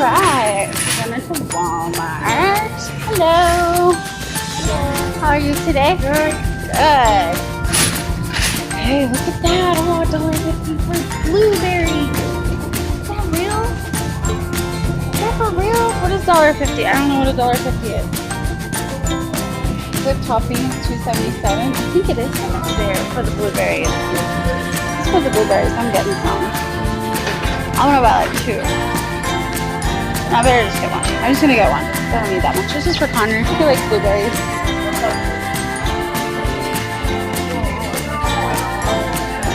Alright, we're going to Walmart. Hello. How are you today? Good. Hey, look at that. Oh, $1.50 for blueberry. Is that real? Is that for real? What is $1.50? I don't know what $1.50 is. Whipped topping is $2.77. I think it is there for the blueberries. It's for the blueberries. I'm getting some. I'm gonna buy like 2. No, I better just get one. I'm just gonna get one. I don't need that much. This is for Connor. He likes blueberries.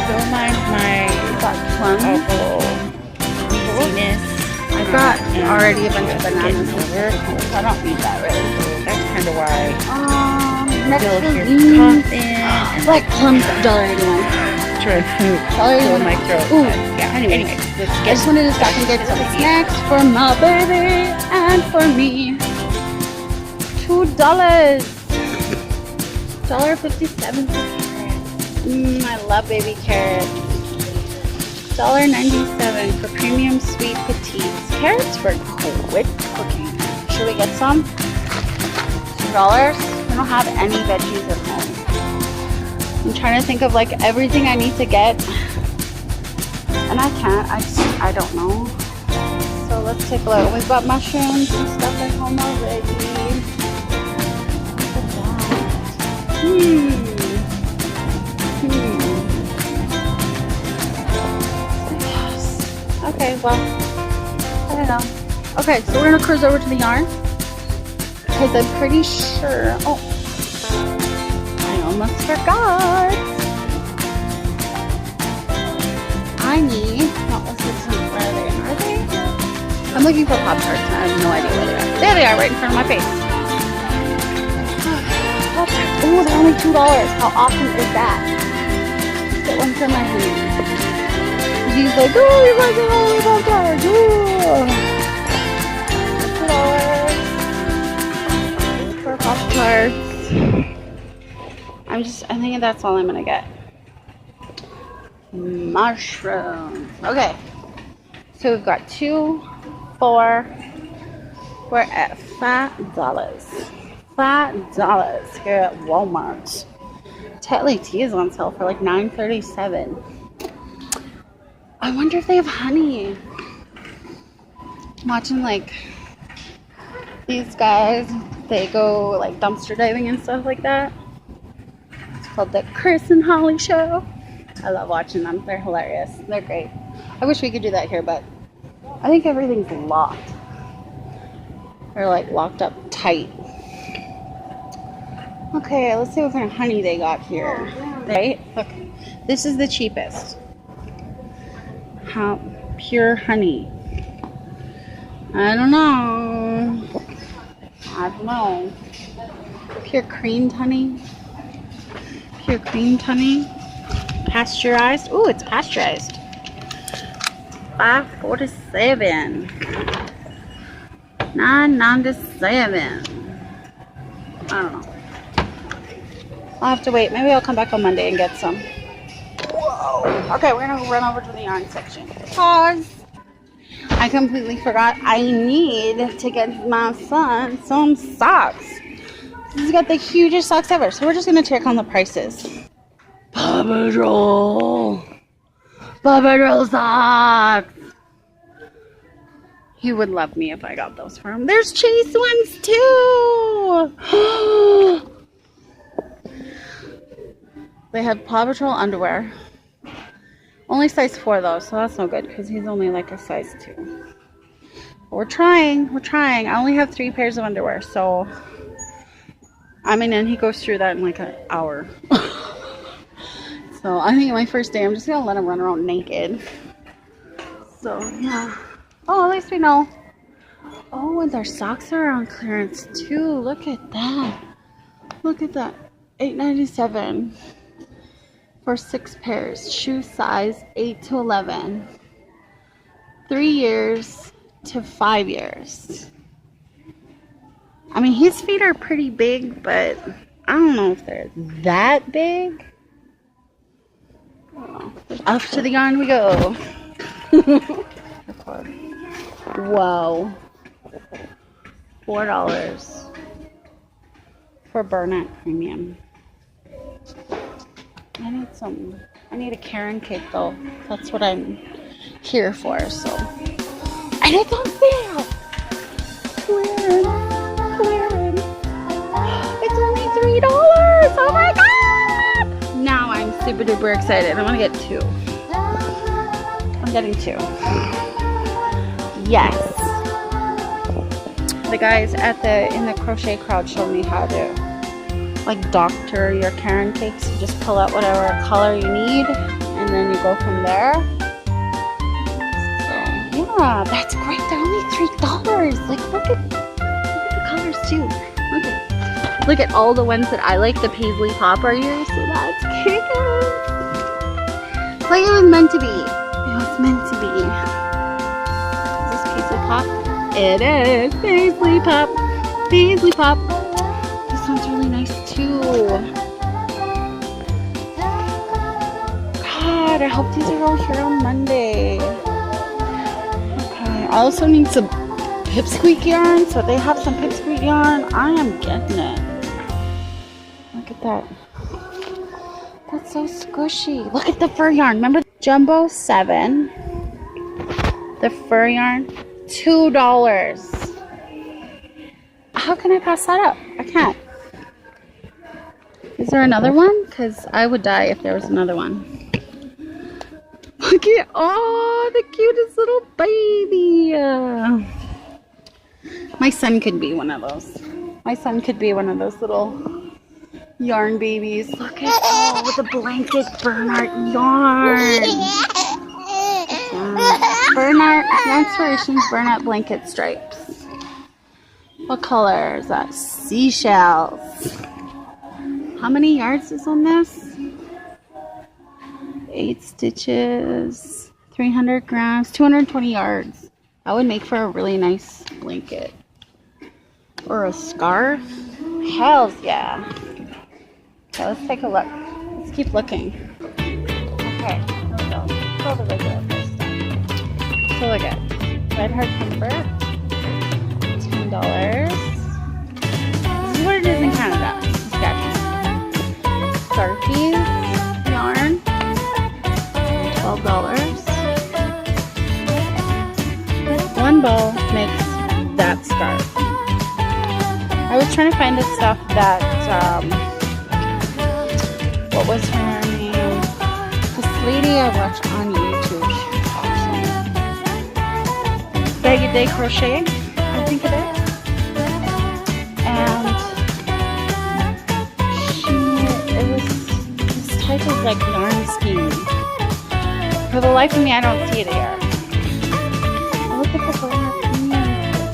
Don't mind my plums. Laziness. I've got already a bunch of bananas over. So I don't need that really. That's kind of why. Next Feel is confident. like plums, $1.81. Trying to fill my throat. Ooh. Yeah. Anyway, let's I get. just wanted to stop and get some snacks for my baby and for me. $2. $1.57 for carrots. I love baby carrots. $1.97 for premium sweet petites. Carrots for quick cooking. Should we get some? $2? We don't have any veggies at home. I'm trying to think of like everything I need to get. And I can't. I don't know. So let's take a look. We've got mushrooms and stuff at home already. Look at that. Yes. Okay, well, I don't know. Okay, so we're gonna cruise over to the yarn. Because I'm pretty sure. Oh, I almost forgot. I need. No, where are they? Are they? I'm looking for Pop-Tarts and I have no idea where they are. There they are, right in front of my face. Pop-Tarts. Oh, they're only $2. How awesome is that? Get one for my honey. He's like, oh, you guys are only Pop-Tarts. $2 for Pop-Tarts. I'm thinking that's all I'm gonna get. Mushrooms. Okay. So we've got 2, 4. We're at $5. $5 here at Walmart. Tetley tea is on sale for like $9.37. I wonder if they have honey. I'm watching like these guys. They go like dumpster diving and stuff like that. It's called the Chris and Holly Show. I love watching them. They're hilarious. They're great. I wish we could do that here, but I think everything's locked. They're like locked up tight. Okay, let's see what kind of honey they got here. Right? Look, this is the cheapest. How pure honey. I don't know. Pure creamed honey. Pure creamed honey. Pasteurized. Ooh, it's pasteurized. $5.47. $9.97. I don't know. I'll have to wait. Maybe I'll come back on Monday and get some. Whoa. Okay, we're gonna run over to the yarn section. Pause. I completely forgot. I need to get my son some socks. He's got the hugest socks ever. So we're just gonna check on the prices. Paw Patrol. Paw Patrol socks. He would love me if I got those for him. There's Chase ones too. They have Paw Patrol underwear. Only size 4 though, so that's no good because he's only like a size 2. But we're trying. I only have 3 pairs of underwear, so I mean, and he goes through that in like an hour. So I think my first day I'm just gonna let him run around naked. So yeah. Oh, at least we know. Oh, and their socks are on clearance too. Look at that. Look at that. $8.97 for 6 pairs. Shoe size 8 to 11. 3 years to 5 years. I mean, his feet are pretty big, but I don't know if they're that big. Off to the yarn we go. Whoa. $4 for burnout premium. I need a Karen cake though. That's what I'm here for, so. And it's on sale! Clearance. It's only $3! Oh my god! Now I'm super duper excited. I'm gonna get 2. I'm getting 2. Yes. The guys in the crochet crowd showed me how to like doctor your Karen cakes. You just pull out whatever color you need and then you go from there. So yeah, that's great. They're only $3. Like look at the colors too. Look at all the ones that I like. The paisley pop are yours, so that's cute. Like it was meant to be. It was meant to be. Is this paisley pop? It is paisley pop. Paisley pop. This one's really nice too. God, I hope these are all here on Monday. Okay, I also need some pipsqueak yarn, so they have some pipsqueak yarn. I am getting it. Look at that. That's so squishy. Look at the fur yarn. Remember Jumbo 7? The fur yarn, $2. How can I pass that up? I can't. Is there another one? Because I would die if there was another one. Look at, oh, the cutest little baby. My son could be one of those. My son could be one of those little yarn babies. Look at, oh, with a blanket Bernard yarn. Bernard, Inspirations Bernard blanket stripes. What color is that? Seashells. How many yards is on this? 8 stitches, 300 grams, 220 yards. That would make for a really nice blanket. Or a scarf. Hells yeah. Okay, let's take a look. Let's keep looking. Okay, here we go. Pull the regular first time. So look at Red Heart Comfort. $10. This is what it is in Canada. Scarfies yarn, $12. One bow makes that scarf. I was trying to find the stuff that, what was her name? This lady I watched on YouTube. She's awesome. Baggy Day Crochet, I think it is. And type of like yarn scheme. For the life of me, I don't see it here. Look at the Bernard premium.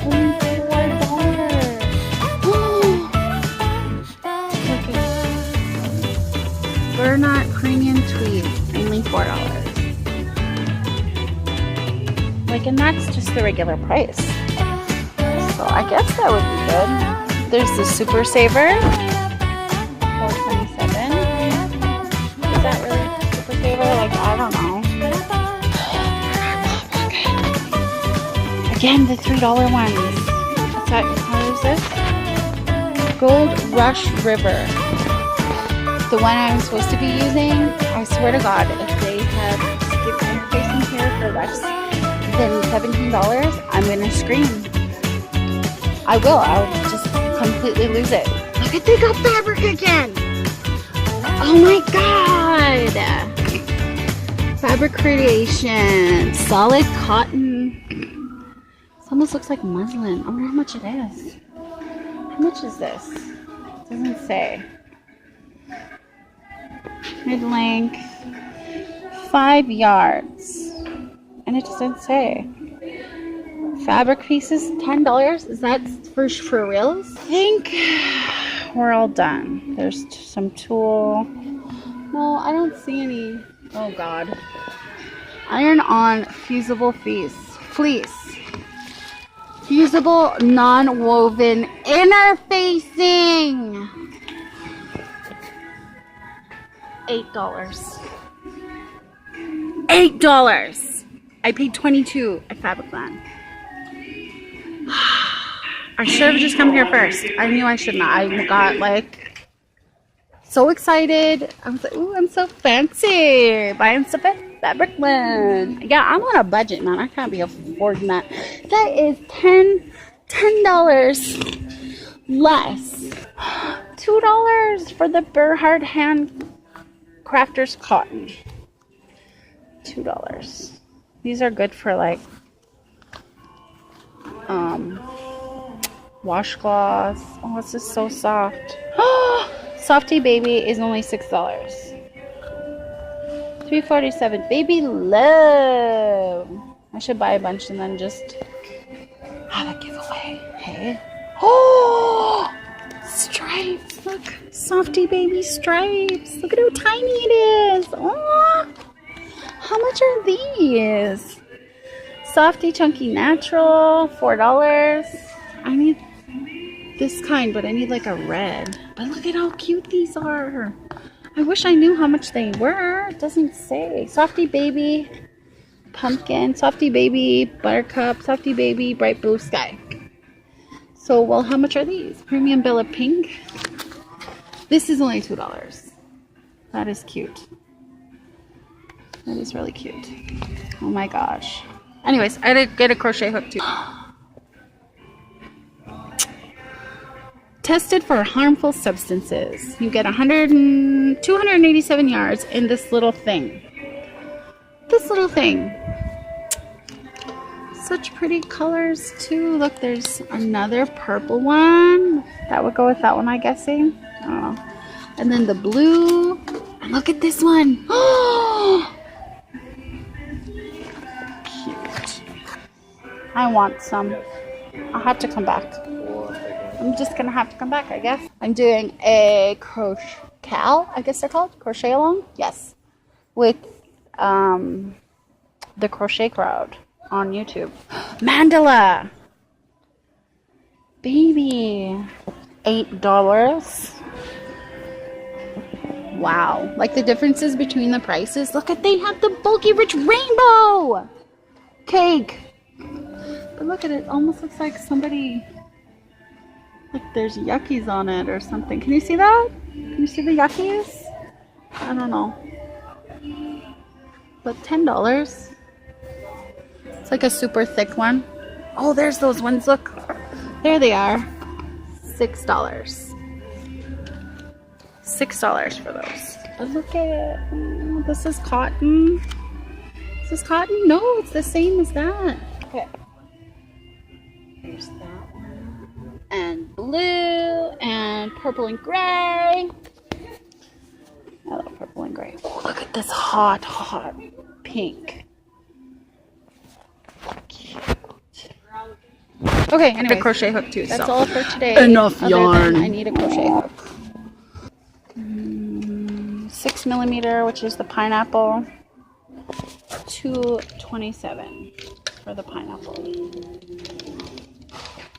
Only $4. Look at Bernard premium tweed. Only $4. Like, and that's just the regular price. So I guess that would be good. There's the Super Saver. Like, I don't know. Again, the $3 ones. What's that? What is this? Gold Rush River. The one I'm supposed to be using, I swear to God, if they have skip interfacing here for less than $17, I'm gonna scream. I will. I'll just completely lose it. Look at, they got fabric again. Oh my God. Fabric Creation, solid cotton. This almost looks like muslin. I wonder how much it is. How much is this? It doesn't say. Mid-length, 5 yards. And it doesn't say. Fabric pieces, $10. Is that for reals? I think we're all done. There's some tulle. No, I don't see any. Oh God. Iron on fusible fleece. Fusible non-woven interfacing. $8. $8. I paid $22 at Fabricland. I should have just come here first. I knew I should not. I got like so excited. I was like, ooh, I'm so fancy. Buying stuff at Brooklyn. Yeah, I'm on a budget, man. I can't be affording that. That is $10 less. $2 for the Berhard hand crafters cotton. $2. These are good for like washcloths. Oh, this is so soft. Softy Baby is only $6. $3.47. Baby Love. I should buy a bunch and then just have a giveaway. Hey. Oh, stripes. Look, Softy Baby stripes. Look at how tiny it is. Oh, how much are these? Softy Chunky Natural, $4. I need this kind, but I need like a red. But look at how cute these are. I wish I knew how much they were. It doesn't say. Softy Baby Pumpkin, Softy Baby Buttercup, Softy Baby Bright Blue Sky. So, well, how much are these? Premium Bella Pink. This is only $2. That is cute. That is really cute. Oh my gosh. Anyways, I did get a crochet hook too. Tested for harmful substances. You get 287 yards in this little thing. This little thing. Such pretty colors too. Look, there's another purple one. That would go with that one, I'm guessing. I don't know. And then the blue. And look at this one. Oh! Cute. I want some. I'll have to come back. I'm just gonna have to come back, I guess. I'm doing a crochet, I guess they're called, crochet along. Yes, with the Crochet Crowd on YouTube. Mandala, baby, $8. Wow, like the differences between the prices. Look at, they have the bulky rich rainbow cake. But look at it, almost looks like somebody. Like there's yuckies on it or something. Can you see that? Can you see the yuckies? I don't know. But $10. It's like a super thick one. Oh, there's those ones. Look. There they are. $6. $6 for those. But look at it. Oh, this is cotton. Is this cotton? No, it's the same as that. Okay. There's that one. And blue and purple and gray. I love purple and gray. Oh, look at this hot pink. Cute. Okay, anyway, a crochet hook too. That's all for today. Enough yarn. I need a crochet hook. 6mm, which is the pineapple. $2.27 for the pineapple.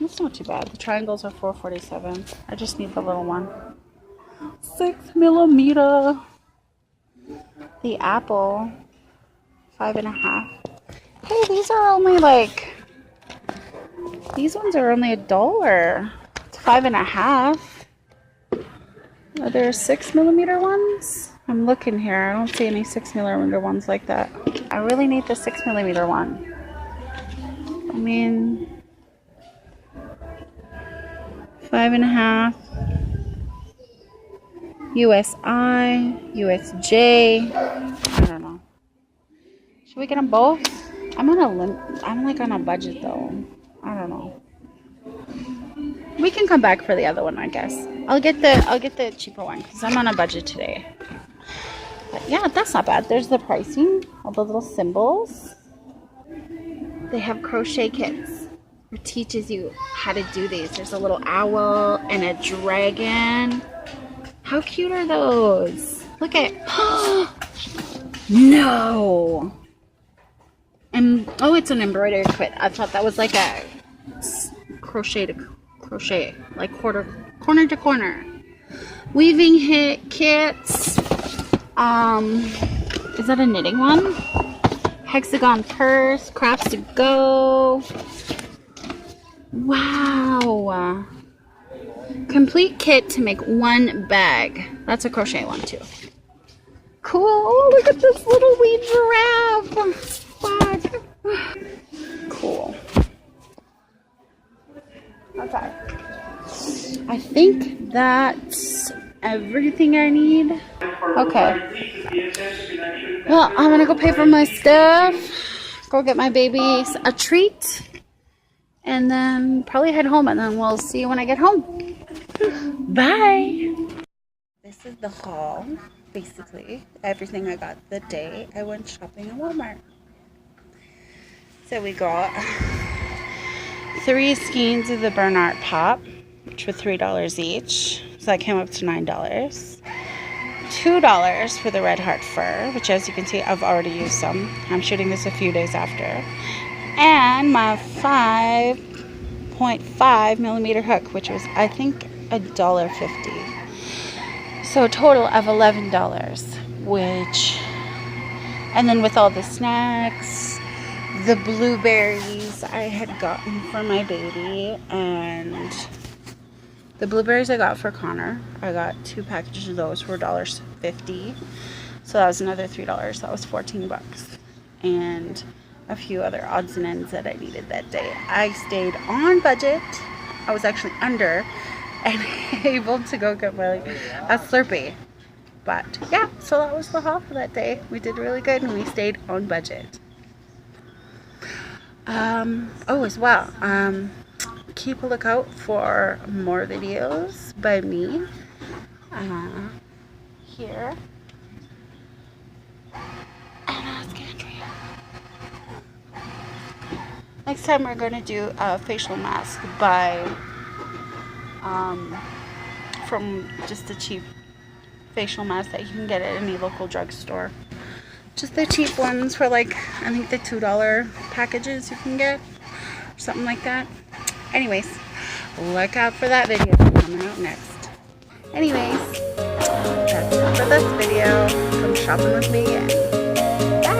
That's not too bad. The triangles are $4.47. I just need the little one. 6mm. The apple, 5.5. Hey, these are only like. These ones are only $1. It's 5.5. Are there 6mm ones? I'm looking here. I don't see any 6mm ones like that. I really need the 6mm one. I mean, 5.5. USI, USJ. I don't know. Should we get them both? I'm like on a budget though. I don't know. We can come back for the other one, I guess. I'll get the cheaper one because I'm on a budget today. But yeah, that's not bad. There's the pricing, all the little symbols. They have crochet kits. It teaches you how to do these. There's a little owl and a dragon. How cute are those? Look at. No. And oh, it's an embroidery kit. I thought that was like a crochet to crochet, like corner to corner. Weaving kits. Is that a knitting one? Hexagon purse, crafts to go. Wow. Complete kit to make one bag. That's a crochet one too. Cool. Oh, look at this little wee giraffe. What? Cool. Okay. I think that's everything I need. Okay. Well, I'm gonna go pay for my stuff. Go get my babies a treat. And then probably head home, and then we'll see you when I get home. Bye. This is the haul, basically. Everything I got the day I went shopping at Walmart. So we got 3 skeins of the Bernard Pop, which were $3 each. So that came up to $9. $2 for the Red Heart Fur, which as you can see, I've already used some. I'm shooting this a few days after. And my 5.5 millimeter hook, which was, I think, $1.50. So a total of $11, which, and then with all the snacks, the blueberries I had gotten for my baby, and the blueberries I got for Connor. I got 2 packages of those for $1.50. So that was another $3. That was 14 bucks. And a few other odds and ends that I needed that day. I stayed on budget. I was actually under and able to go get my a Slurpee. But yeah, so that was the haul for that day. We did really good and we stayed on budget. Oh, as well, keep a lookout for more videos by me here and Ask Andrea. Next time we're going to do a facial mask by from just a cheap facial mask that you can get at any local drugstore. Just the cheap ones for like, I think the $2 packages you can get, or something like that. Anyways, look out for that video coming out next. Anyways, that's it for this video. Come shopping with me and bye.